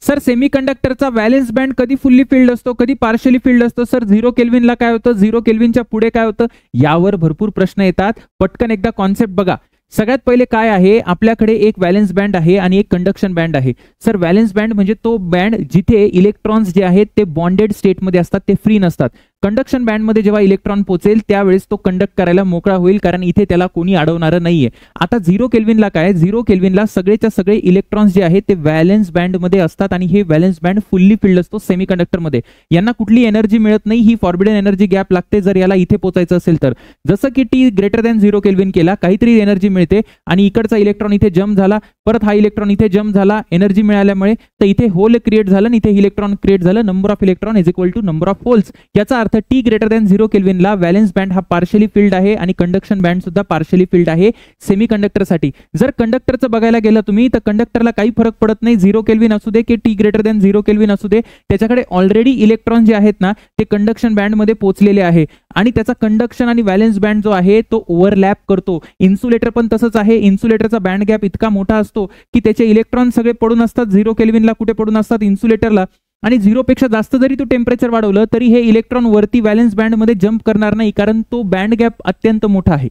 Sir सेमीकंडक्टरचा valence band कधी fully filled असतो, कधी पार्शियली फिल्ड असतो? सर 0 केल्विनला काय होतं, 0 केल्विनच्या पुढे काय होतं? यावर भरपूर प्रश्न येतात. पटकन एकदा कॉन्सेप्ट बघा. सगळ्यात पहिले काय आहे, आपल्याकडे एक व्हॅलेन्स बँड आहे आणि एक कंडक्शन बँड आहे. सर व्हॅलेन्स बँड म्हणजे तो बँड जिथे इलेक्ट्रॉन्स जे आहेत ते बॉन्डेड स्टेटमध्ये असतात, ते फ्री नसतात. कंडक्शन बँडमध्ये जेव्हा इलेक्ट्रॉन पोहोचेल त्यावेळेस तो कंडक्ट करायला मोकळा होईल, कारण इथे त्याला कोणी अडवणारं नाहीये. आता 0 केल्विनला काय, 0 केल्विनला सगळेच्या सगळे इलेक्ट्रॉन्स जे आहेत ते व्हॅलेन्स बँडमध्ये असतात आणि हे व्हॅलेन्स बँड फुल्ली फिल्ड असतो सेमीकंडक्टरमध्ये. यांना कुठली एनर्जी मिळत नाही, ही फॉरबिडन एनर्जी गॅप लागते जर याला इथे पोहोचायचं असेल तर. जसं की टी ग्रेटर दॅन 0 केल्विन केला, काहीतरी एनर्जी मिळते आणि इकडचा इलेक्ट्रॉन इथे जम्प झाला, परत हा इलेक्ट्रॉन इथे जम्प झाला, एनर्जी मिळाल्यामुळे तर इथे होल क्रिएट झालं आणि इथे इलेक्ट्रॉन क्रिएट झालं. Number of electron is equal to number of holes. याचा अर्थ टी ग्रेटर दॅन 0 केल्विनला व्हॅलेन्स बँड हा पार्शियली फिल्ड आहे आणि कंडक्शन बँड सुद्धा पार्शियली फिल्ड आहे सेमीकंडक्टरसाठी. जर कंडक्टरचं बघायला गेलं तुम्ही तर कंडक्टरला काही फरक पडत नाही, 0 केल्विन असू दे की टी ग्रेटर दॅन 0 केल्विन असू दे, त्याच्याकडे ऑलरेडी इलेक्ट्रॉन जे आहेत ना ते कंडक्शन बँडमध्ये पोहोचलेले आहे आणि त्याचा कंडक्शन आणि व्हॅलेन्स बँड जो आहे तो ओव्हरलॅप करतो. इन्सुलेटर पण तसंच आहे. इन्सुलेटरचा बँड गॅप इतका मोठा असतो की त्याचे इलेक्ट्रॉन सगळे पडून असतात 0 केल्विनला. कुठे पडून असतात? इन्सुलेटरला. आणि 0 पेक्षा जास्त जरी तो टेम्परेचर वाढवलं तरी हे इलेक्ट्रॉन वरती व्हॅलेन्स बँड मध्ये जम्प करणार नाही, कारण तो बँड गॅप अत्यंत मोठा आहे.